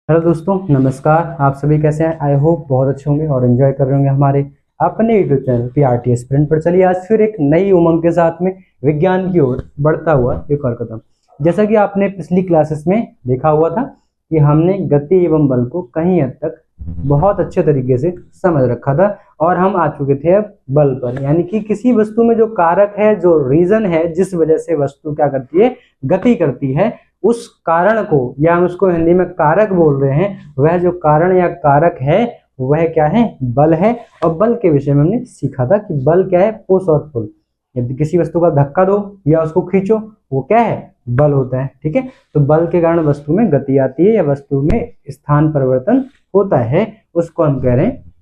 Hello दोस्तों, नमस्कार। आप सभी कैसे हैं? आई होप बहुत अच्छे होंगे और एंजॉय कर रहे होंगे हमारे अपने यूट्यूब चैनल पीआरटी स्प्रिंट पर। चलिए आज फिर एक नई उमंग के साथ में विज्ञान की ओर बढ़ता हुआ एक और कदम। जैसा कि आपने पिछली क्लासेस में देखा हुआ था कि हमने गति एवं बल को कहीं हद तक बहुत अच्छे तरीके से समझ रखा था और हम आ चुके थे अब बल पर, यानी कि किसी वस्तु में जो कारक है, जो रीजन है जिस वजह से वस्तु क्या करती है, गति करती है, उस कारण को, या हम उसको हिंदी में कारक बोल रहे हैं, वह जो कारण या कारक है वह क्या है, बल है। और बल के विषय में हमने सीखा था कि बल क्या है, पुश और पुल। यदि किसी वस्तु का धक्का दो या उसको खींचो, वो क्या है, बल होता है। ठीक है, तो बल के कारण वस्तु में गति आती है या वस्तु में स्थान परिवर्तन होता है, उसको हम कह रहे हैं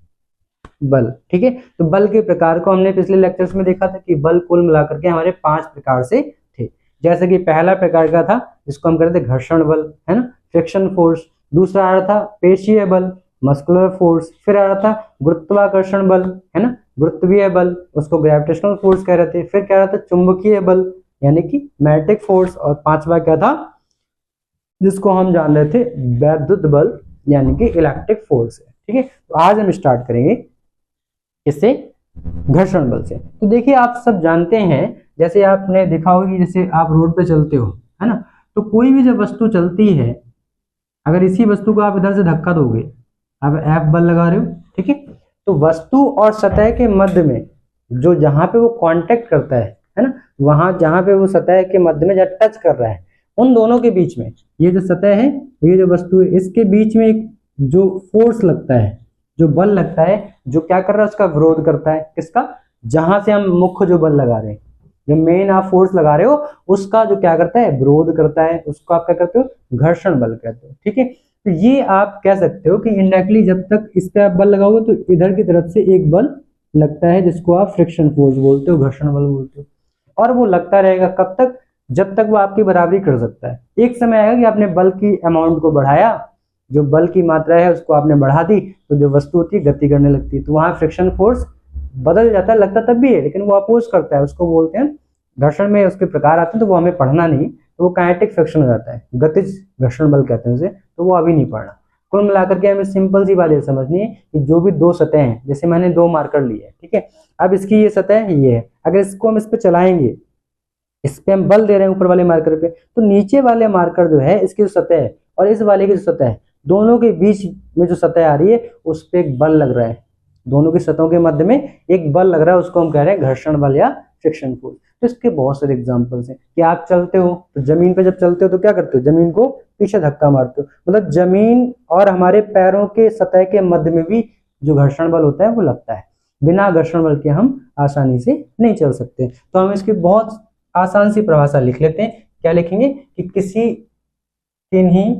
बल। ठीक है, तो बल के प्रकार को हमने पिछले लेक्चर्स में देखा था कि बल कुल मिलाकर के हमारे 5 प्रकार से थे। जैसे कि पहला प्रकार का था जिसको हम कहते थे घर्षण बल, है ना, फ्रिक्शन फोर्स। दूसरा आ रहा था पेशीय बल, मस्कुलर फोर्स। फिर आ रहा था गुरुत्वाकर्षण बल, है ना, गुरुत्वीय बल, उसको ग्रेविटेशनल फोर्स कह रहे थे। फिर क्या रहा था चुंबकीय बल यानी कि मैग्नेटिक फोर्स। और पांचवा क्या था जिसको हम जान रहे थे वैद्युत बल यानी कि इलेक्ट्रिक फोर्स है। ठीक है, तो आज हम स्टार्ट करेंगे इससे, घर्षण बल से। तो देखिए आप सब जानते हैं, जैसे आपने देखा होगा कि जैसे आप रोड पे चलते हो, है ना, तो कोई भी जब वस्तु चलती है, अगर इसी वस्तु को आप इधर से धक्का दोगे, आप एफ बल लगा रहे हो, ठीक है, तो वस्तु और सतह के मध्य में जो जहां पे वो कांटेक्ट करता है ना, वहां जहां पे वो सतह के मध्य में जब टच कर रहा है, उन दोनों के बीच में, ये जो सतह है, ये जो वस्तु है, इसके बीच में एक जो फोर्स लगता है, जो बल लगता है, जो क्या कर रहा है, उसका विरोध करता है। किसका? जहां से हम मुख्य जो बल लगा रहे हैं, जो मेन आप फोर्स लगा रहे हो, उसका जो क्या करता है, विरोध करता है, उसको आप क्या करते हो, घर्षण बल कहते हो। ठीक है, तो ये आप कह सकते हो कि इनडायरेक्टली जब तक इस पे आप बल लगाओगे तो इधर की तरफ से एक बल लगता है जिसको आप फ्रिक्शन फोर्स बोलते हो, घर्षण बल बोलते हो। और वो लगता रहेगा कब तक? जब तक वो आपकी बराबरी कर सकता है। एक समय आएगा कि आपने बल की अमाउंट को बढ़ाया, जो बल की मात्रा है उसको आपने बढ़ा दी, तो जो वस्तु होती है गति करने लगती है, तो वहां फ्रिक्शन फोर्स बदल जाता है, लगता तब भी है लेकिन वो अपोज करता है, उसको बोलते हैं घर्षण। में उसके प्रकार आते हैं तो वो हमें पढ़ना नहीं, तो वो काइनेटिक फ्रिक्शन हो जाता है, गतिज घर्षण बल कहते हैं उसे, तो वो अभी नहीं पढ़ना। कुल मिलाकर के हमें सिंपल सी बात ये समझनी है कि जो भी दो सतह हैं, जैसे मैंने दो मार्कर लिए है, ठीक है, अब इसकी ये सतह ये है, अगर इसको हम इस पे चलाएंगे, इस पे हम बल दे रहे हैं ऊपर वाले मार्कर पे, तो नीचे वाले मार्कर जो है, इसकी जो सतह है और इस वाले की जो सतह है, दोनों के बीच में जो सतह आ रही है उस पे एक बल लग रहा है। दोनों की सतहों के मध्य में एक बल लग रहा है, उसको हम कह रहे हैं घर्षण बल या फ्रिक्शन फोर्स। तो इसके बहुत सारे एग्जांपल्स हैं कि आप चलते हो तो जमीन पे जब चलते हो तो क्या करते हो, जमीन को पीछे धक्का मारते हो, मतलब जमीन और हमारे पैरों के सतह के मध्य में भी जो घर्षण बल होता है वो लगता है। बिना घर्षण बल के हम आसानी से नहीं चल सकते। तो हम इसकी बहुत आसान सी परिभाषा लिख लेते हैं। क्या लिखेंगे कि किसी किन्हीं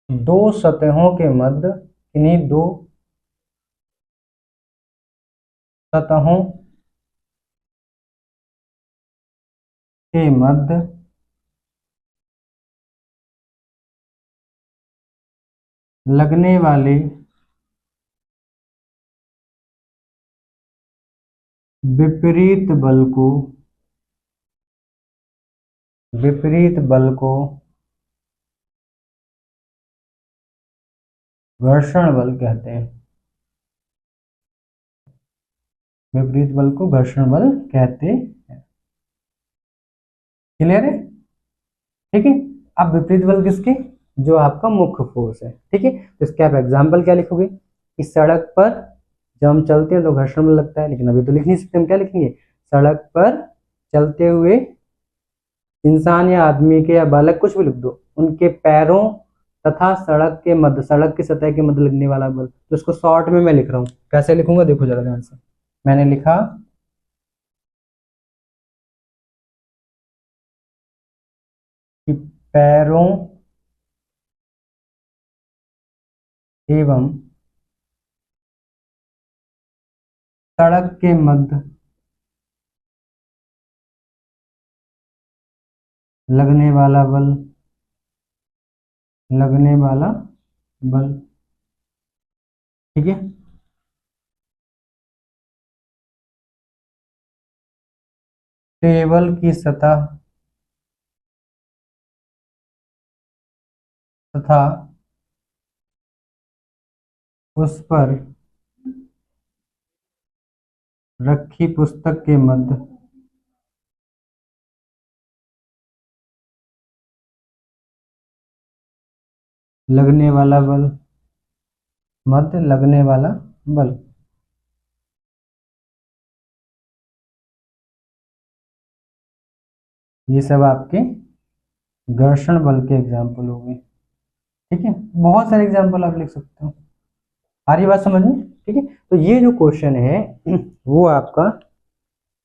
दो सतहों के मध्य, किन्हीं दो सतहों के मध्य लगने वाले विपरीत बल को, विपरीत बल को घर्षण बल कहते हैं। विपरीत बल को घर्षण बल कहते हैं। क्लियर है? ठीक है, अब विपरीत बल किसके? जो आपका मुख्य फोर्स है। ठीक है, तो इसके आप एग्जाम्पल क्या लिखोगे कि सड़क पर जब हम चलते हैं तो घर्षण बल लगता है, लेकिन अभी तो लिख नहीं सकते, हम क्या लिखेंगे, सड़क पर चलते हुए इंसान या आदमी के या बालक, कुछ भी लिख दो, उनके पैरों तथा सड़क के मध्य, सड़क की सतह के मध्य लगने वाला बल। तो इसको शॉर्ट में मैं लिख रहा हूँ, कैसे लिखूंगा देखो जरा ध्यान से। मैंने लिखा कि पैरों एवं सड़क के मध्य लगने वाला बल, लगने वाला बल। ठीक है, टेबल की सतह तथा उस पर रखी पुस्तक के मध्य लगने वाला बल, मध्य लगने वाला बल। ये सब आपके घर्षण बल के एग्जाम्पल हो गए। ठीक है, बहुत सारे एग्जाम्पल आप लिख सकते हो। आ रही बात समझ में? ठीक है, तो ये जो क्वेश्चन है वो आपका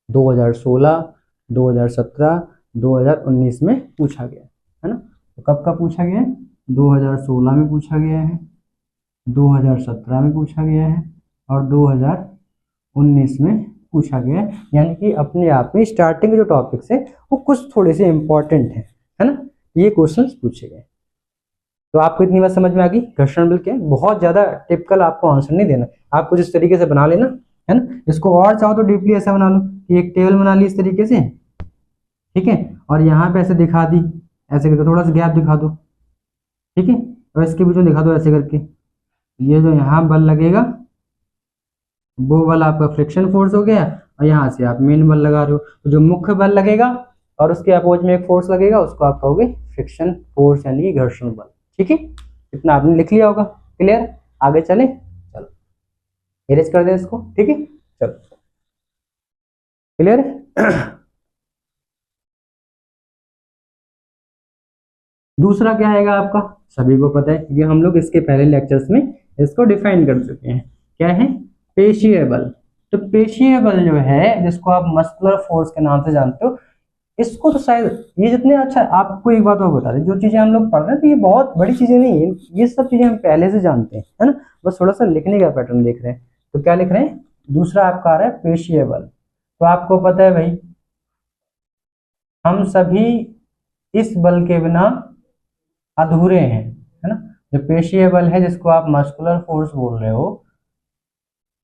2016, 2017, 2019 में पूछा गया है ना। तो कब का पूछा गया है? 2016 में पूछा गया है, 2017 में पूछा गया है और 2019 में पूछा गया है। यानी कि अपने आप में स्टार्टिंग के जो टॉपिक्स है वो कुछ थोड़े से इंपॉर्टेंट है ना, ये क्वेश्चंस पूछे गए। तो आपको इतनी बात समझ में आ गई घर्षण बल क्या है। बहुत ज्यादा टिपिकल आपको आंसर नहीं देना, आप कुछ इस तरीके से बना लेना है ना। इसको और चाहो तो डीपली ऐसा बना लो कि एक टेबल बना ली इस तरीके से, ठीक है, और यहाँ पे ऐसे दिखा दी, ऐसे करके थोड़ा सा गैप दिखा दो, ठीक है, और इसके बीच में दिखा दो ऐसे करके। ये जो यहाँ बल लगेगा वो बल आपका फ्रिक्शन फोर्स हो गया, और यहाँ से आप मेन बल लगा रहे हो, तो जो मुख्य बल लगेगा और उसके अपोज में एक फोर्स लगेगा उसको आप कहोगे फ्रिक्शन फोर्स यानी कि घर्षण बल। ठीक है, इतना आपने लिख लिया होगा। क्लियर? आगे चले, चलो इरेज कर दे इसको। ठीक है, चलो क्लियर दूसरा क्या आएगा आपका, सभी को पता है क्योंकि हम लोग इसके पहले लेक्चर्स में इसको डिफाइन कर चुके हैं। क्या है? पेशीय बल। तो पेशीय बल जो है जिसको आप मस्कुलर फोर्स के नाम से जानते हो, इसको तो शायद ये जितने, अच्छा आपको एक बात और बता दें, जो चीजें हम लोग पढ़ रहे हैं तो ये बहुत बड़ी चीजें नहीं है, ये सब चीजें हम पहले से जानते हैं है ना, बस थोड़ा सा लिखने का पैटर्न देख रहे हैं। तो क्या लिख रहे हैं? दूसरा आपका आ रहा है पेशीय बल। तो आपको पता है भाई हम सभी इस बल के बिना अधूरे हैं, है ना। जो पेशीय बल है जिसको आप मस्कुलर फोर्स बोल रहे हो,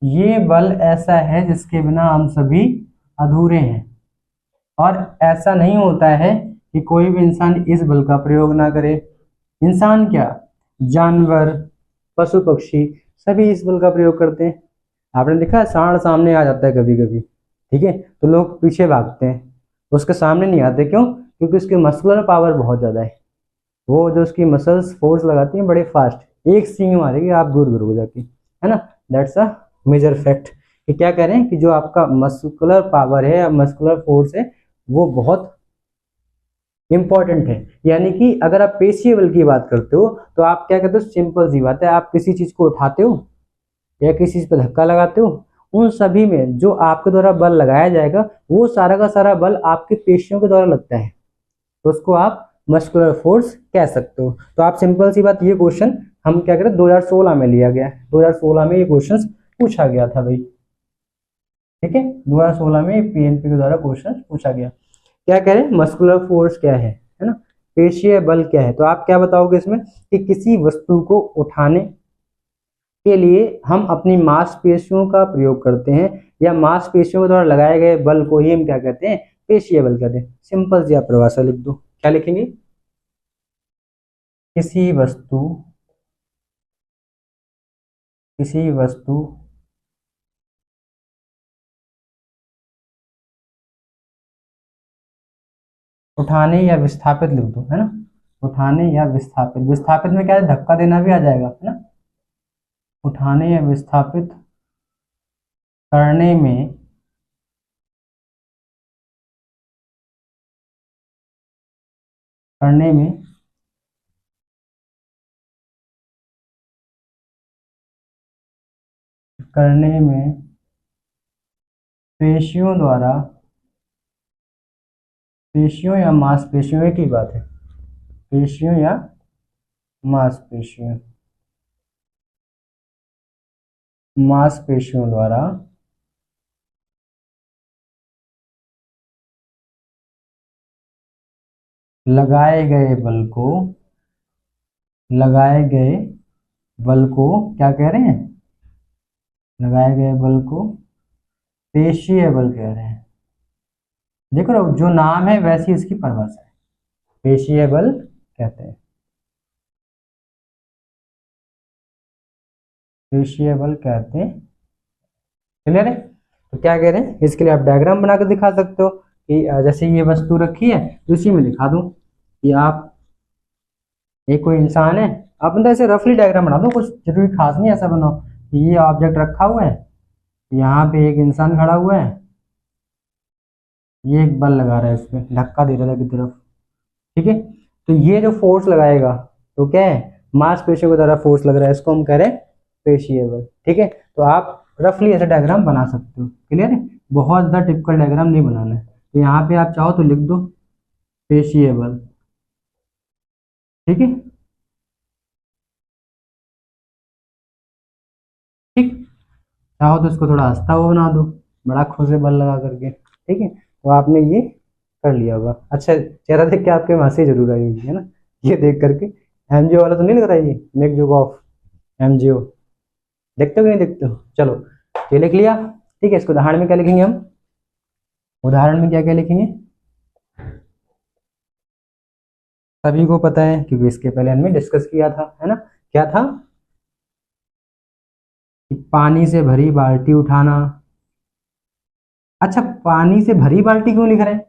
ये बल ऐसा है जिसके बिना हम सभी अधूरे हैं। और ऐसा नहीं होता है कि कोई भी इंसान इस बल का प्रयोग ना करे। इंसान क्या, जानवर, पशु पक्षी सभी इस बल का प्रयोग करते हैं। आपने देखा है सांड सामने आ जाता है कभी कभी, ठीक है, तो लोग पीछे भागते हैं, उसके सामने नहीं आते। क्यों? क्योंकि उसकी मस्कुलर पावर बहुत ज्यादा है। वो जो उसकी मसल्स फोर्स लगाती हैं बड़े फास्ट, एक सींग मारेगी आप दूर दूर हो जाके, है ना। That's a major fact. कि क्या कह रहे हैं कि जो आपका मस्कुलर पावर है या मस्कुलर फोर्स है वो बहुत इंपॉर्टेंट है। यानी कि अगर आप पेशीय बल की बात करते हो तो आप क्या कहते हो, सिंपल सी बात है, आप किसी चीज को उठाते हो या किसी चीज पर धक्का लगाते हो, उन सभी में जो आपके द्वारा बल लगाया जाएगा वो सारा का सारा बल आपके पेशियों के द्वारा लगता है, तो उसको आप मस्कुलर फोर्स कह सकते हो। तो आप सिंपल सी बात, ये क्वेश्चन हम क्या करें 2016 में लिया गया, 2016 में ये क्वेश्चन पूछा गया था भाई। ठीक है, 2016 में पीएनपी के द्वारा क्वेश्चन पूछा गया। क्या कह रहे हैं, मस्कुलर फोर्स क्या है ना, पेशीय बल क्या है। तो आप क्या बताओगे इसमें कि किसी वस्तु को उठाने के लिए हम अपनी मांसपेशियों का प्रयोग करते हैं, या मांसपेशियों के द्वारा लगाए गए बल को ही हम क्या कहते हैं, पेशीय बल कहते हैं। सिंपल सी आप परिभाषा लिख दो, क्या लिखेंगे? किसी वस्तु किसी वस्तु उठाने या विस्थापित लिख दो, है ना। उठाने या विस्थापित, विस्थापित में क्या है, धक्का देना भी आ जाएगा, है ना। उठाने या विस्थापित करने में करने में करने में पेशियों द्वारा, पेशियों या मांसपेशियों एक ही बात है, पेशियों या मांसपेशियों, मांसपेशियों द्वारा लगाए गए बल को, लगाए गए बल को क्या कह रहे हैं, लगाए गए बल को पेशीय बल कह रहे हैं। देखो जो नाम है वैसी इसकी परिभाषा है, पेशीय बल कहते हैं। पेशीय बल कहते हैं। क्लियर है? तो क्या कह रहे हैं, इसके लिए आप डायग्राम बनाकर दिखा सकते हो कि जैसे ये वस्तु रखी है तो इसी में दिखा दूं कि आप, एक कोई इंसान है, आप मतलब ऐसे रफली डायग्राम बना दो, कुछ जरूरी खास नहीं ऐसा बनाओ कि ये ऑब्जेक्ट रखा हुआ है, यहाँ पे एक इंसान खड़ा हुआ है, ये एक बल लगा रहा है, इस पे धक्का दे रहा है की तरफ। ठीक है, तो ये जो फोर्स लगाएगा तो क्या है, मांसपेशियों की तरह फोर्स लग रहा है, इसको हम कह रहे हैं पेशीय बल। ठीक है, तो आप रफली ऐसे डायग्राम बना सकते हो। क्लियर है? बहुत ज़्यादा टिपिकल डायग्राम नहीं बनाना है। तो यहाँ पे आप चाहो तो लिख दो पेशीय बल। ठीक है, ठीक, चाहो तो इसको थोड़ा हंसता हुआ बना दो, बड़ा खुश से बल लगा करके। ठीक है, तो आपने ये कर लिया होगा। अच्छा, चेहरा देख के आपके हंसी जरूर आई होगी, है ना, ये देख करके। एमजीओ वाला तो नहीं लग रहा है ये, मेक जोक ऑफ एमजीओ, देखते हो कि नहीं देखते हो? चलो, ये लिख लिया। ठीक है, इसको उदाहरण में क्या लिखेंगे हम, उदाहरण में क्या क्या लिखेंगे, सभी को पता है क्योंकि इसके पहले हमने डिस्कस किया था, है ना। क्या था कि पानी से भरी बाल्टी उठाना। अच्छा, पानी से भरी बाल्टी क्यों लिख रहे हैं,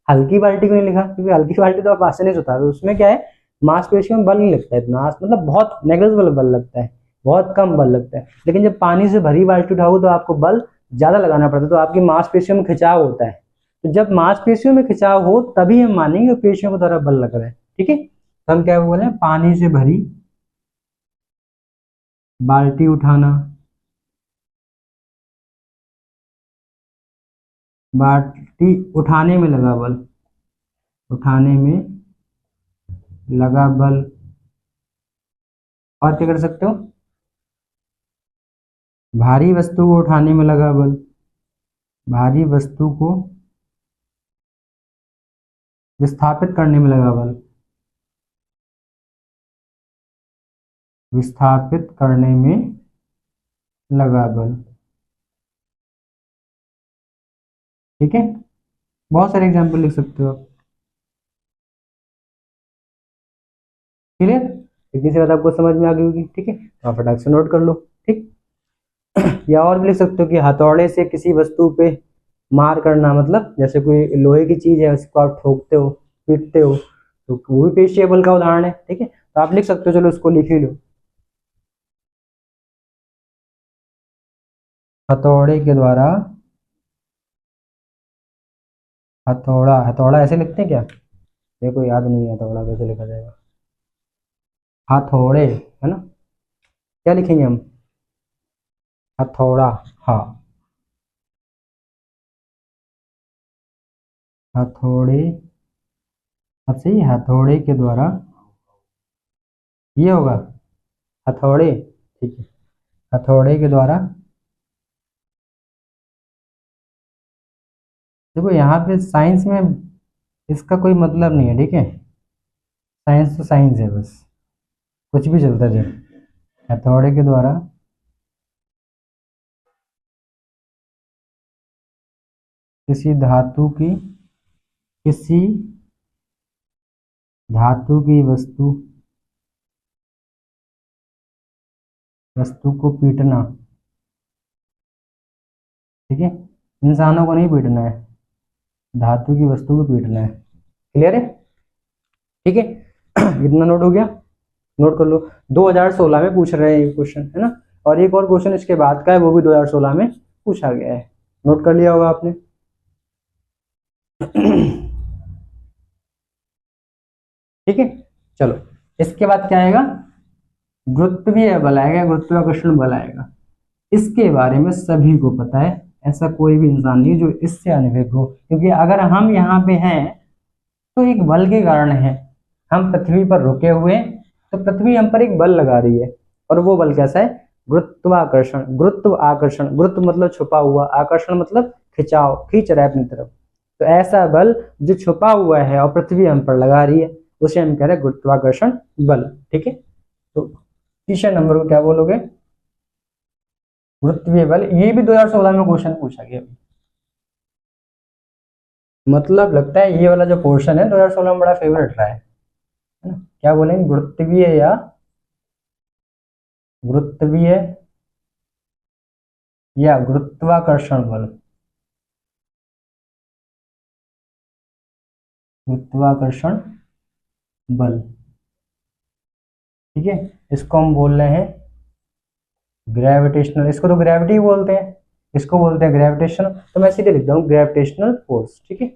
हल्की बाल्टी क्यों नहीं लिखा? क्योंकि हल्की बाल्टी तो आप आसानी से उतार दो, उसमें क्या है, मांसपेशियों में बल नहीं लगता है इतना, मतलब बहुत नेग्लिजिबल बल लगता है, बहुत कम बल लगता है। लेकिन जब पानी से भरी बाल्टी उठाओ तो आपको बल ज्यादा लगाना पड़ता है, तो आपकी मांसपेशियों में खिंचाव होता है। तो जब मांसपेशियों में खिंचाव हो तभी हम मानेंगे पेशियों को द्वारा बल लग रहा है। ठीक है, तो हम क्या बोले, पानी से भरी बाल्टी उठाना, बाल्टी उठाने में लगा बल, उठाने में लगा बल। और क्या कर सकते हो, भारी वस्तु को उठाने में लगा बल, भारी वस्तु को विस्थापित करने में लगा बल, विस्थापित करने में लगा बल। ठीक है, बहुत सारे एग्जाम्पल लिख सकते हो आप। क्लियर? इतनी सी बात आपको समझ में आ गई होगी। ठीक है, तो आप फटाक से नोट कर लो। ठीक, या और भी लिख सकते हो कि हथौड़े से किसी वस्तु पे मार करना, मतलब जैसे कोई लोहे की चीज है उसको आप ठोकते हो, पीटते हो, तो वो भी पेशीय बल का उदाहरण है। ठीक है, तो आप लिख सकते हो, चलो उसको लिख ही लो। हथौड़े के द्वारा, हथौड़ा, हथौड़ा ऐसे लिखते हैं क्या, मेरे को याद नहीं है हथौड़ा कैसे लिखा जाएगा, हथौड़े, है ना, क्या लिखेंगे हम, हथौड़ा। हाँ, हथौड़े, अब सही है, हथौड़े के द्वारा, ये होगा हथौड़े। ठीक है, हथौड़े के द्वारा। देखो यहाँ पे साइंस में इसका कोई मतलब नहीं है। ठीक है, साइंस तो साइंस है, बस कुछ भी चलता जाए। हथौड़े के द्वारा किसी धातु की, किसी धातु की वस्तु, वस्तु को पीटना। ठीक है, इंसानों को नहीं पीटना है, धातु की वस्तु को पीटना है। क्लियर है? ठीक है, इतना नोट हो गया, नोट कर लो। 2016 में पूछ रहे हैं ये क्वेश्चन, है ना, और एक और क्वेश्चन इसके बाद का है, वो भी 2016 में पूछा गया है, नोट कर लिया होगा आपने। ठीक है, चलो, इसके बाद क्या आएगा, गुरुत्वीय बल आएगा, गुरुत्वाकर्षण बल आएगा। इसके बारे में सभी को पता है, ऐसा कोई भी इंसान नहीं जो इससे अनभिज्ञ हो, क्योंकि अगर हम यहाँ पे हैं तो एक बल के कारण है, हम पृथ्वी पर रुके हुए हैं, तो पृथ्वी हम पर एक बल लगा रही है, और वो बल कैसा है, गुरुत्वाकर्षण। गुरुत्व आकर्षण, गुरुत्व मतलब छुपा हुआ, आकर्षण मतलब खिंचाव, खींच रहा है अपनी तरफ। तो ऐसा बल जो छुपा हुआ है और पृथ्वी हम पर लगा रही है, उसे हम कह रहे हैं गुरुत्वाकर्षण बल। ठीक है, तो तीसरे नंबर को क्या बोलोगे, गुरुत्वीय बल। ये भी 2016 में क्वेश्चन पूछा गया, मतलब लगता है ये वाला जो पोर्शन है 2016 में बड़ा फेवरेट रहा है ना। क्या बोलेंगे, गुरुत्वीय या गुरुत्वीय या गुरुत्वाकर्षण बल। गुरुत्वाकर्षण बल, ठीक है, इसको हम बोल रहे हैं ग्रेविटेशनल, इसको तो ग्रेविटी बोलते हैं, इसको बोलते हैं ग्रेविटेशन, तो मैं सीधे लिखता हूँ ग्रेविटेशनल फोर्स, ठीक है।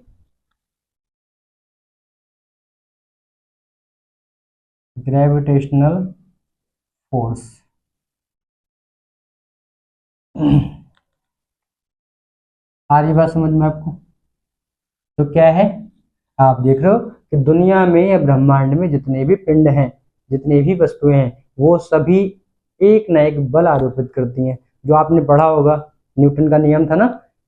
Gravitational force. आ रही बात समझ में आपको? तो क्या है, आप देख रहे हो कि दुनिया में या ब्रह्मांड में जितने भी पिंड हैं, जितनी भी वस्तुएं हैं, वो सभी एक न एक बल आरोपित करती हैं। जो आपने पढ़ा होगा, न्यूटन का नियम था ना,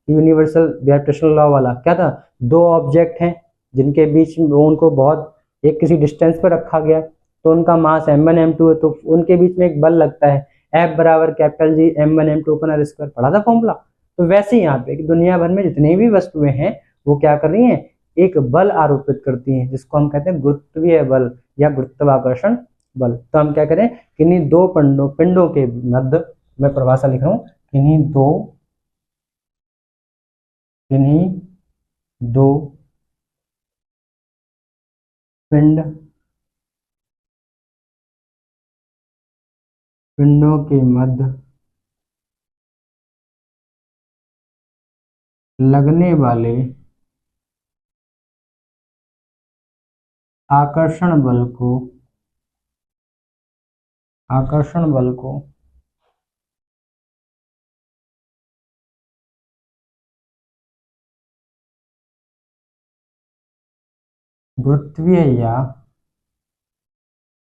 यूनिवर्सल ग्रेविटेशनल लॉ वाला, क्या था, दो ऑब्जेक्ट हैं जिनके बीच में उनको बहुत एक किसी डिस्टेंस पर रखा गया, तो उनका मास m1 m2 है, तो उनके बीच में एक बल लगता है, F बराबर कैपिटल G m1 m2 अपन r स्क्वायर, पढ़ा था फॉर्मूला। तो वैसे ही यहाँ पे कि दुनिया भर में जितनी भी वस्तुएं हैं वो क्या कर रही हैं, एक बल आरोपित करती हैं, जिसको हम कहते हैं गुरुत्वीय बल या गुरुत्वाकर्षण बल। तो हम क्या करें, किन्हीं दो पिंडों पिंडों के मध्य, मैं परिभाषा लिख रहा हूं, किन्हीं दो पिंड पिंडों के मध्य लगने वाले आकर्षण बल को गुरुत्वीय या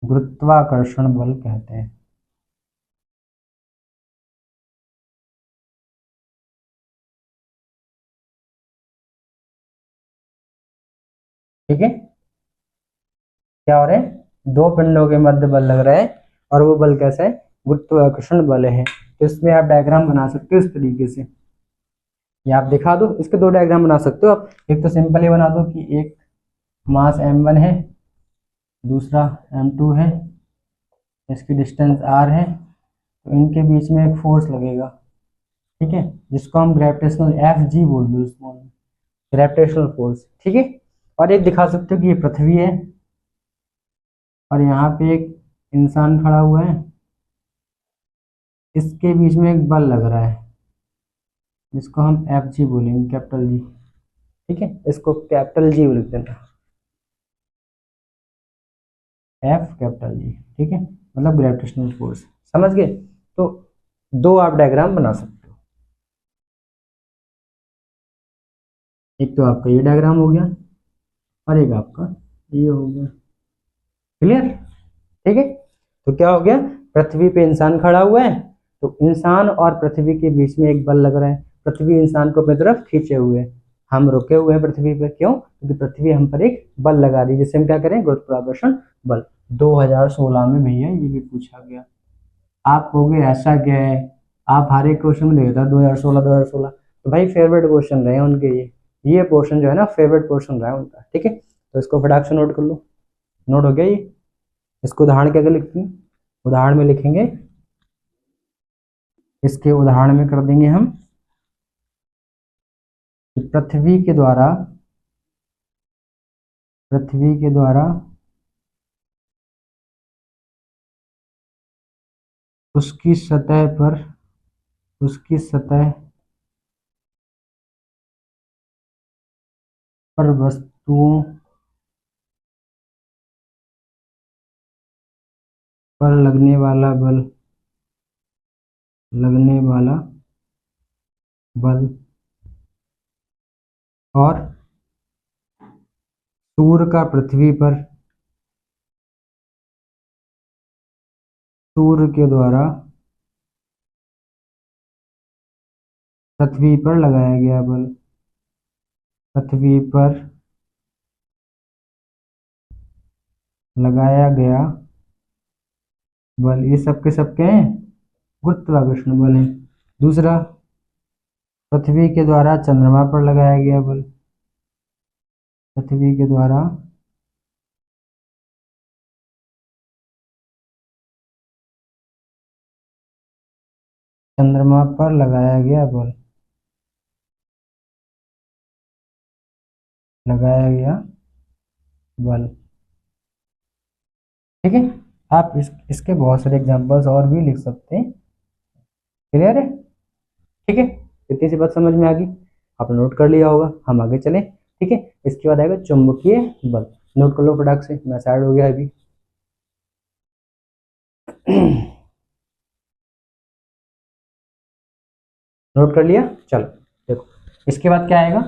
गुरुत्वाकर्षण बल कहते हैं। ठीक है, क्या हो रहा है, दो पिंडों के मध्य बल लग रहा है, और वो बल कैसा है, गुरुत्वाकर्षण बल है। तो इसमें आप डायग्राम बना सकते हो इस तरीके से, या आप दिखा दो, इसके दो डायग्राम बना सकते हो आप। एक तो सिंपल ही बना दो कि एक मास m1 है, दूसरा m2 है, इसकी डिस्टेंस r है, तो इनके बीच में एक फोर्स लगेगा, ठीक है, जिसको हम ग्रेविटेशनल Fg बोल दो, इसको ग्रेविटेशनल फोर्स, ठीक है। और एक दिखा सकते हो कि ये पृथ्वी है, और यहाँ पे एक इंसान खड़ा हुआ है, इसके बीच में एक बल लग रहा है, जिसको हम Fg बोलेंगे, कैपिटल जी, ठीक है, इसको कैपिटल जी लिख देना, F कैपिटल जी, ठीक है, मतलब ग्रेविटेशनल फोर्स, समझ गए। तो दो आप डायग्राम बना सकते हो, एक तो आपका ये डायग्राम हो गया, और एक आपका ये हो गया, क्लियर, ठीक है। तो क्या हो गया, पृथ्वी पे इंसान खड़ा हुआ है, तो इंसान और पृथ्वी के बीच में एक बल लग रहा है, पृथ्वी इंसान को अपनी तरफ खींचे हुए है, हम रुके हुए हैं पृथ्वी पे, क्यों, क्योंकि पृथ्वी हम पर एक बल लगा रही है, जिससे हम क्या करें, गुरुत्वाकर्षण बल। 2016 में भैया ये भी पूछा गया। आप कहोगे ऐसा क्या है, आप हर एक क्वेश्चन में देखा 2016 2016, तो भाई फेवरेट क्वेश्चन रहे हैं उनके ये क्वेश्चन जो है ना फेवरेट क्वेश्चन रहा है उनका, ठीक है। तो इसको फटाक से नोट कर लो, नोट हो गया ये। इसको उदाहरण क्या लिखते हैं, उदाहरण में लिखेंगे, इसके उदाहरण में कर देंगे हम कि पृथ्वी के द्वारा उसकी सतह पर वस्तुओं पर लगने वाला बल और सूर्य के द्वारा पृथ्वी पर लगाया गया बल, पृथ्वी पर लगाया गया बल, ये सबके सबके हैं गुरुत्वाकर्षण बल है। दूसरा, पृथ्वी के द्वारा चंद्रमा पर लगाया गया बल, पृथ्वी के द्वारा चंद्रमा पर लगाया गया बल, लगाया गया बल। ठीक है, आप इसके बहुत सारे एग्जांपल्स और भी लिख सकते हैं। क्लियर है? ठीक है, इतनी सी बात समझ में आ गई, आपने नोट कर लिया होगा। हम आगे चलें। ठीक है, इसके बाद आएगा चुंबकीय बल। नोट कर लो फटाक से, मैं साइड हो गया अभी। नोट कर लिया? चलो देखो, इसके बाद क्या आएगा,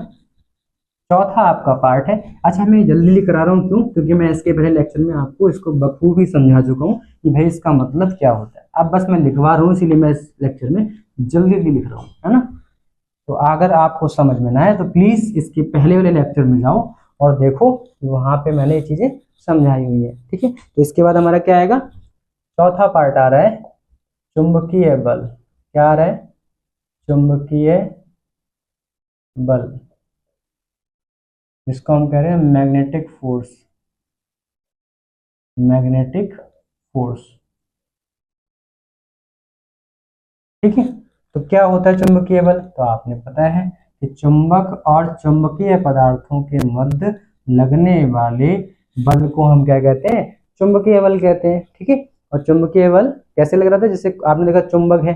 चौथा आपका पार्ट है। अच्छा, मैं जल्दी करा रहा हूँ, क्यों? क्योंकि मैं इसके पहले लेक्चर में आपको इसको बखूबी समझा चुका हूँ कि भाई इसका मतलब क्या होता है। अब बस मैं लिखवा रहा हूँ, इसीलिए मैं इस लेक्चर में जल्दी जल्दी लिख रहा हूँ, है ना। तो अगर आपको समझ में ना आए तो प्लीज इसके पहले वाले लेक्चर में जाओ और देखो कि वहां पे मैंने ये चीजें समझाई हुई है। ठीक है, तो इसके बाद हमारा क्या आएगा, चौथा पार्ट आ रहा है चुंबकीय बल। क्या आ रहा है? चुंबकीय बल, जिसको हम कह रहे हैं मैग्नेटिक फोर्स। Magnetic force. ठीक है, तो क्या होता है चुंबकीय बल? तो आपने पता है कि चुंबक और चुंबकीय पदार्थों के मध्य लगने वाले बल को हम क्या कहते हैं? चुंबकीय बल कहते हैं। ठीक है, और चुंबकीय बल कैसे लग रहा था? जैसे आपने देखा चुंबक है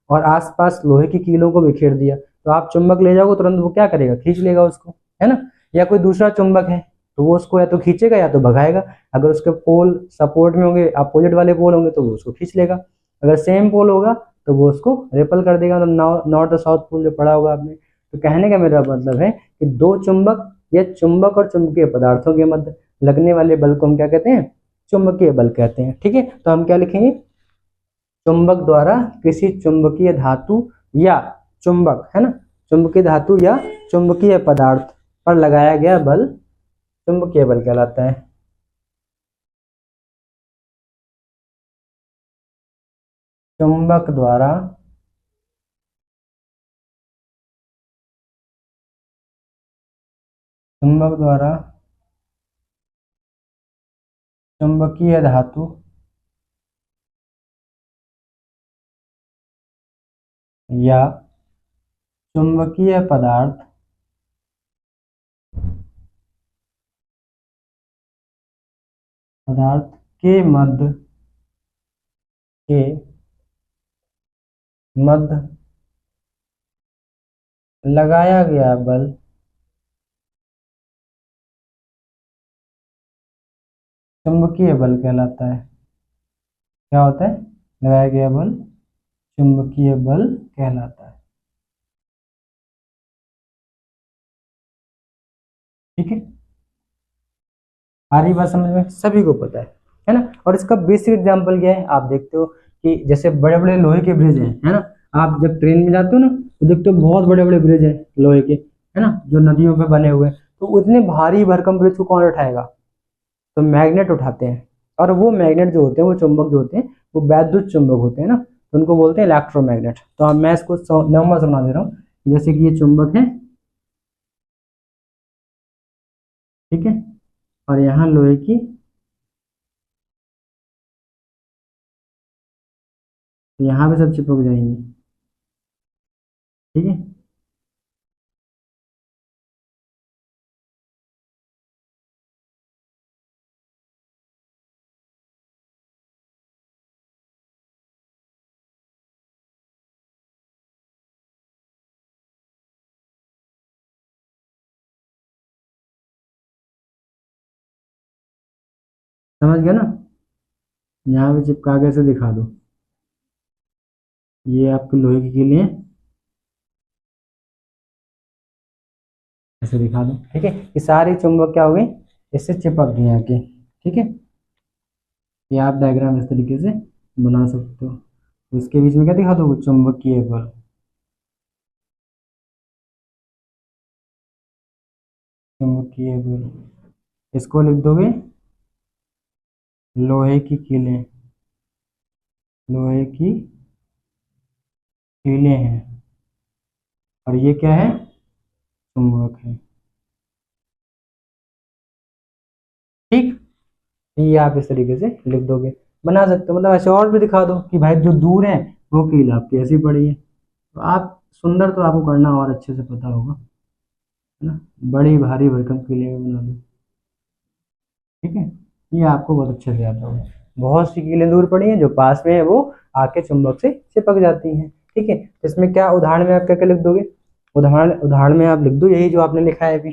और आसपास लोहे की कीलों को बिखेर दिया, तो आप चुंबक ले जाओगे तुरंत वो क्या करेगा? खींच लेगा उसको, है ना। या कोई दूसरा चुंबक है तो वो उसको या तो खींचेगा या तो भगाएगा। अगर उसके पोल सपोर्ट में होंगे, अपोजिट वाले पोल होंगे, तो वो उसको खींच लेगा। अगर सेम पोल होगा तो वो उसको रेपल कर देगा, मतलब नॉर्थ और साउथ पोल जो पढ़ा होगा आपने। तो कहने का मेरा मतलब है कि दो चुंबक या चुंबक और चुंबकीय पदार्थों के मध्य लगने वाले बल को हम क्या कहते हैं? चुंबकीय बल कहते हैं। ठीक है, तो हम क्या लिखेंगे? चुंबक द्वारा किसी चुंबकीय धातु या चुंबक, है ना, चुंबकीय धातु या चुंबकीय पदार्थ पर लगाया गया बल चुंबकीय बल कहलाता है। चुंबक द्वारा चुंबक द्वारा चुंबकीय धातु या चुंबकीय पदार्थ के मध्य लगाया गया बल चुंबकीय बल कहलाता है। क्या होता है? लगाया गया बल चुंबकीय बल कहलाता है। ठीक है, आ रही बात समझ में? सभी को पता है ना। और इसका बेसिक एग्जांपल क्या है? आप देखते हो कि जैसे बड़े बड़े लोहे के ब्रिज हैं, है ना। आप जब ट्रेन में जाते हो ना तो देखते हो बहुत बड़े बड़े ब्रिज हैं लोहे के, है ना, जो नदियों पे बने हुए हैं। तो उतने भारी भरकम ब्रिज को कौन उठाएगा? तो मैग्नेट उठाते हैं। और वो मैग्नेट जो होते हैं, वो चुंबक जो होते हैं, वो वैद्युत चुंबक होते हैं ना, तो उनको बोलते हैं इलेक्ट्रोमैग्नेट। तो अब मैं इसको नंबर सुना दे रहा हूँ। जैसे कि ये चुंबक है, ठीक है, और यहाँ लोहे की, तो यहाँ पे सब चिपक जाएंगे। ठीक है, समझ गया ना। यहाँ पे चिपका के ऐसे दिखा दो, ये आपके लोहे की कीलें हैं, ऐसे दिखा दो। ठीक है, ये सारी चुंबक क्या हो गई? इससे चिपक गई आके। ठीक है, ये आप डायग्राम इस तरीके से बना सकते हो। तो इसके बीच में क्या दिखा दो? चुंबकीय बल। चुंबकीय बल, इसको लिख दोगे लोहे की कीलें। लोहे की कीलें हैं, और ये क्या है? चुंबक है। ठीक, ये आप इस तरीके से लिख दोगे, बना सकते हो। मतलब ऐसे और भी दिखा दो कि भाई जो दूर है वो कील आपकी ऐसी पड़ी है। तो आप सुंदर तो आपको करना और अच्छे से पता होगा, है ना। बड़ी भारी भरकम के लिए बना दो, ठीक है। ये आपको बहुत अच्छे से आता होगा। बहुत सी कीलें दूर पड़ी हैं, जो पास में है वो आके चुंबक से चिपक जाती हैं, ठीक है। तो इसमें क्या उदाहरण में आप क्या क्या लिख दोगे? उदाहरण उदाहरण में आप लिख दो यही जो आपने लिखा है अभी,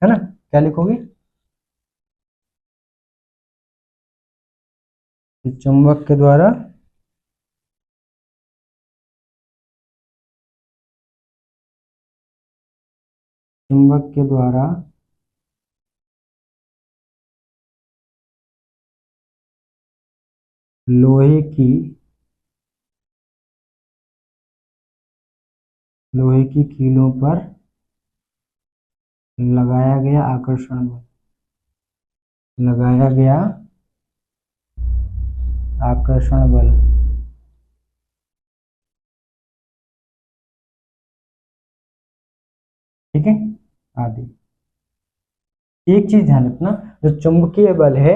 है ना। क्या लिखोगे? तो चुंबक के द्वारा चुंबक के द्वारा लोहे की कीलों पर लगाया गया आकर्षण बल, लगाया गया आकर्षण बल, ठीक है, आदि। एक चीज ध्यान रखना, जो चुंबकीय बल है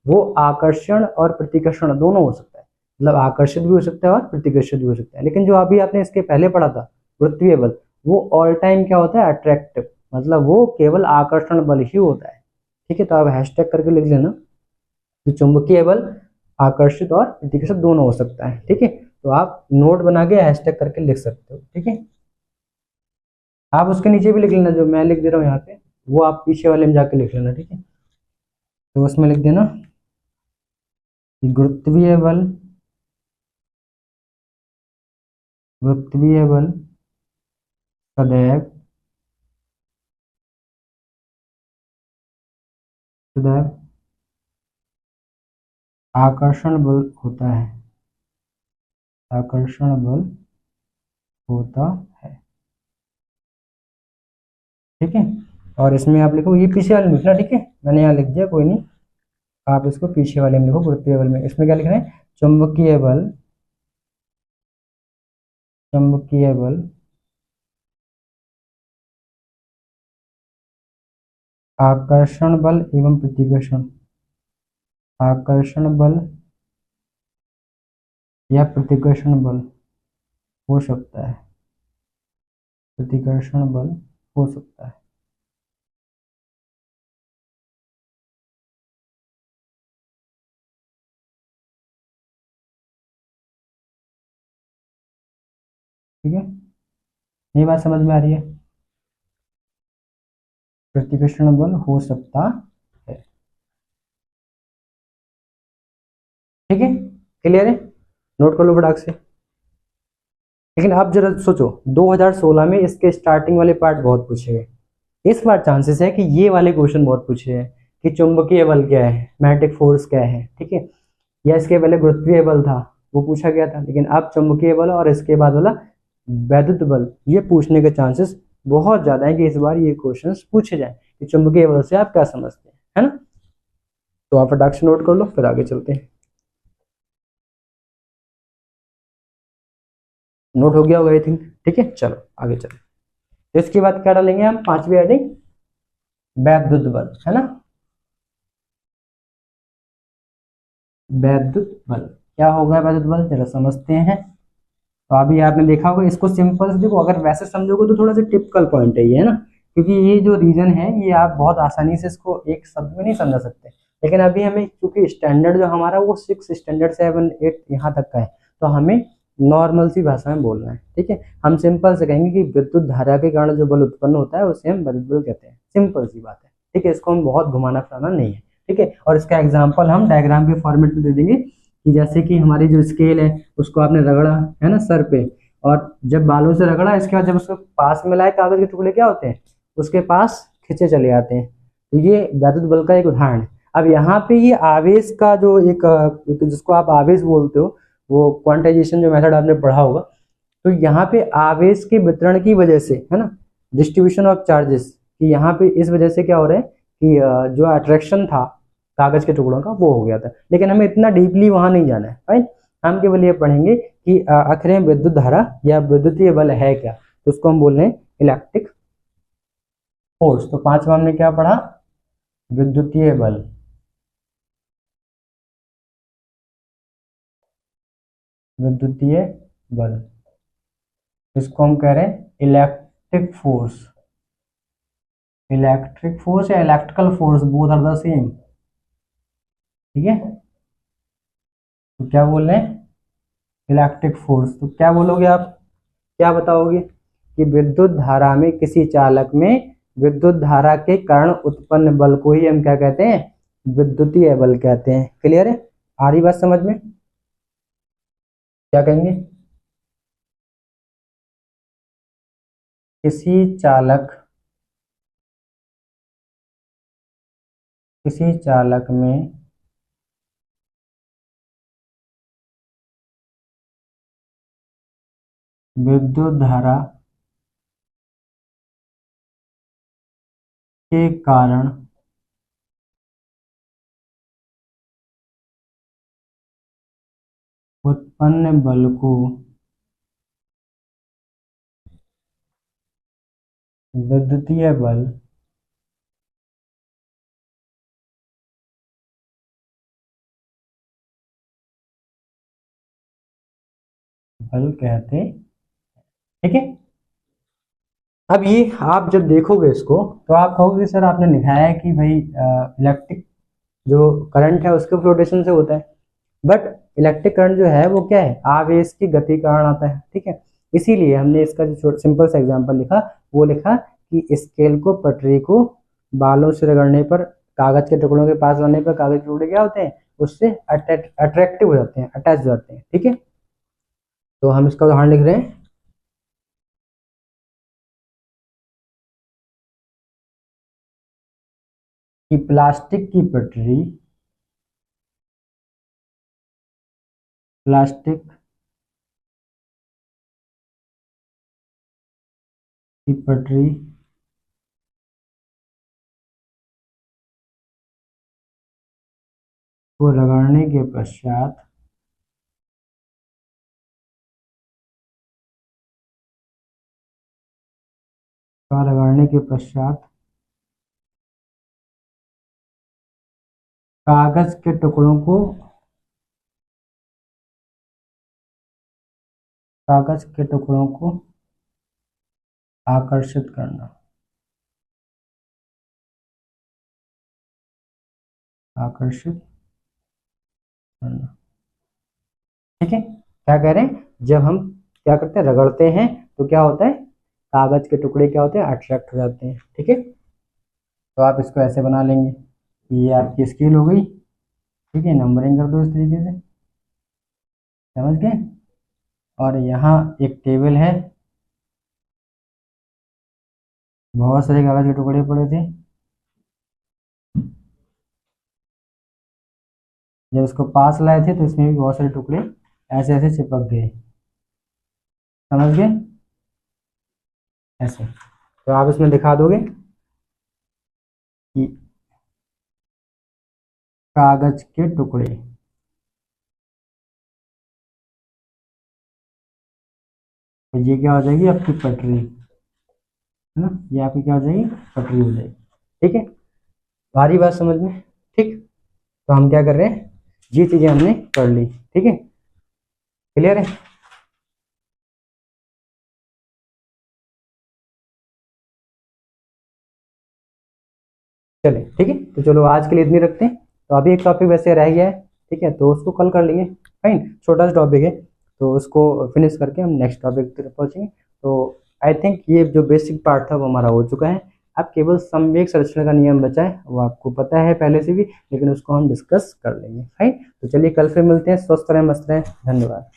वो आकर्षण और प्रतिकर्षण दोनों हो सकता है, मतलब आकर्षित भी हो सकता है और प्रतिकर्षित भी हो सकता है। लेकिन जो अभी आपने इसके पहले पढ़ा था गुरुत्वीय बल, वो ऑल टाइम क्या होता है? अट्रैक्टिव, मतलब वो केवल आकर्षण बल ही होता है, ठीक है। तो आप हैशटैग करके लिख लेना कि चुंबकीय बल आकर्षित और प्रतिकर्षित दोनों हो सकता है, ठीक है। तो आप नोट बना के हैशटैग करके लिख सकते हो, ठीक है। आप उसके नीचे भी लिख लेना, जो मैं लिख दे रहा हूँ यहाँ पे वो आप पीछे वाले में जाके लिख लेना, ठीक है। तो उसमें लिख देना कि गुरुत्वीय बल सदैव सदैव आकर्षण बल होता है, आकर्षण बल होता है, ठीक है। और इसमें आप लिखो, ये पीछे वाले में लिखना, ठीक है। मैंने यहाँ लिख दिया, कोई नहीं, आप इसको पीछे वाले में लिखो गुरुत्वीय बल में। इसमें क्या लिखना है? चुंबकीय बल, चुंबकीय बल आकर्षण बल एवं प्रतिकर्षण, आकर्षण बल या प्रतिकर्षण बल हो सकता है, प्रतिकर्षण बल हो सकता है, ठीक है। ये बात समझ में आ रही है? प्रतिकर्षण बल हो सकता है, ठीक है। क्लियर है? नोट कर लो फटाक से। लेकिन आप जरा सोचो, 2016 में इसके स्टार्टिंग वाले पार्ट बहुत पूछे गए। इस बार चांसेस है कि ये वाले क्वेश्चन बहुत पूछे हैं कि चुंबकीय बल क्या है, मैग्नेटिक फोर्स क्या है, ठीक है। या इसके पहले गुरुत्वीय बल था, वो पूछा गया था। लेकिन अब चुंबकीय बल और इसके बाद वाला वैद्युत बल, ये पूछने के चांसेस बहुत ज्यादा है कि इस बार ये क्वेश्चंस पूछे जाए कि चुंबकीय बल से आप क्या समझते हैं, है ना। तो आप फटाक से नोट कर लो, फिर आगे चलते हैं। नोट हो गया होगा आई थिंक, ठीक है। चलो आगे चलो। तो इसके बाद क्या डालेंगे हम? पांचवी हेडिंग, वैद्युत बल, है ना। वैद्युत बल क्या होगा? वैद्युत बल जरा समझते हैं। तो अभी आपने देखा होगा, इसको सिंपल से देखो, अगर वैसे समझोगे तो थोड़ा सा टिपिकल पॉइंट है ये, है ना। क्योंकि ये जो रीजन है ये आप बहुत आसानी से इसको एक शब्द में नहीं समझा सकते। लेकिन अभी हमें, क्योंकि स्टैंडर्ड जो हमारा वो 6 स्टैंडर्ड 7 8 यहाँ तक का है, तो हमें नॉर्मल सी भाषा में बोलना है, ठीक है। हम सिंपल से कहेंगे कि विद्युत धारा के कारण जो बल उत्पन्न होता है उसे हम विद्युत बल कहते हैं, सिंपल सी बात है, ठीक है। इसको हम बहुत घुमाना फिराना नहीं है, ठीक है। और इसका एग्जाम्पल हम डायग्राम के फॉर्मेट में दे देंगे कि जैसे कि हमारी जो स्केल है उसको आपने रगड़ा, है ना, सर पे, और जब बालों से रगड़ा, इसके बाद जब उसको पास में लाए, कागज के टुकड़े क्या होते हैं? उसके पास खींचे चले आते हैं। तो ये वैद्युत बल का एक उदाहरण है। अब यहाँ पे ये आवेश का जो एक जिसको आप आवेश बोलते हो, वो क्वांटाइजेशन जो मेथड आपने पढ़ा होगा, तो यहाँ पे आवेश के वितरण की वजह से, है ना, डिस्ट्रीब्यूशन ऑफ चार्जेस, कि यहाँ पे इस वजह से क्या हो रहा है कि जो अट्रैक्शन था कागज के टुकड़ों का वो हो गया था। लेकिन हमें इतना डीपली वहां नहीं जाना है, राइट। हम केवल ये पढ़ेंगे कि आखिर में विद्युत धारा या विद्युतीय बल है क्या, तो उसको हम बोल रहे हैं इलेक्ट्रिक फोर्स। तो पांचवा हमने क्या पढ़ा? विद्युतीय बल, विद्युतीय बल, इसको हम कह रहे हैं इलेक्ट्रिक फोर्स। इलेक्ट्रिक फोर्स या electrical force, both are the same. ठीक है, तो क्या बोल रहे हैं, इलेक्ट्रिक फोर्स। तो क्या बोलोगे आप, क्या बताओगे कि विद्युत धारा में, किसी चालक में विद्युत धारा के कारण उत्पन्न बल को ही हम क्या कहते हैं, विद्युतीय बल कहते हैं। क्लियर है, आ रही बात समझ में, क्या कहेंगे, किसी चालक, किसी चालक में विद्युत धारा के कारण उत्पन्न बल को विद्युतीय बल बल कहते हैं। ठीक है, अब ये आप जब देखोगे इसको तो आप कहोगे सर आपने लिखा है कि भाई इलेक्ट्रिक जो करंट है उसके फ्लोटेशन से होता है, बट इलेक्ट्रिक करंट जो है वो क्या है, आवेश की गति के कारण आता है। ठीक है, इसीलिए हमने इसका जो सिंपल सा एग्जांपल लिखा, वो लिखा कि स्केल को, पटरी को बालों से रगड़ने पर, कागज के टुकड़ों के पास लाने पर कागज के टुकड़े क्या होते हैं, उससे अट्रैक्टिव हो जाते हैं, अटैच हो जाते हैं। ठीक है, तो हम इसका उदाहरण लिख रहे हैं कि प्लास्टिक की पटरी, प्लास्टिक की पटरी को रगड़ने के पश्चात रगड़ने के पश्चात कागज के टुकड़ों को, कागज के टुकड़ों को आकर्षित करना, आकर्षित करना। ठीक है, क्या कह रहे हैं, जब हम क्या करते हैं, रगड़ते हैं तो क्या होता है, कागज के टुकड़े क्या होते हैं, अट्रैक्ट हो जाते हैं। ठीक है, तो आप इसको ऐसे बना लेंगे, ये आपकी स्केल हो गई। ठीक है, नंबरिंग कर दो इस तरीके से, समझ गए। और यहाँ एक टेबल है, बहुत सारे कागज के टुकड़े पड़े थे, जब इसको पास लाए थे तो इसमें भी बहुत सारे टुकड़े ऐसे ऐसे चिपक गए, समझ गए, ऐसे। तो आप इसमें दिखा दोगे कि कागज के टुकड़े, तो ये क्या हो जाएगी, आपकी पटरी है ना, ये आपकी क्या हो जाएगी, पटरी हो जाएगी। ठीक है, भारी बात समझ में। ठीक, तो हम क्या कर रहे हैं, ये चीजें हमने कर ली। ठीक है, क्लियर है। चले, ठीक है, तो चलो आज के लिए इतनी रखते हैं। तो अभी एक टॉपिक वैसे रह गया है, ठीक है, तो उसको कल कर लेंगे। फाइन, छोटा सा टॉपिक है, तो उसको फिनिश करके हम नेक्स्ट टॉपिक तक पहुंचेंगे। तो आई थिंक ये जो बेसिक पार्ट था वो हमारा हो चुका है। अब केवल समवेग संरचना का नियम बचा है, वो आपको पता है पहले से भी, लेकिन उसको हम डिस्कस कर लेंगे। फाइन, तो चलिए कल फिर मिलते हैं। स्वस्थ रहें, मस्त रहें, धन्यवाद।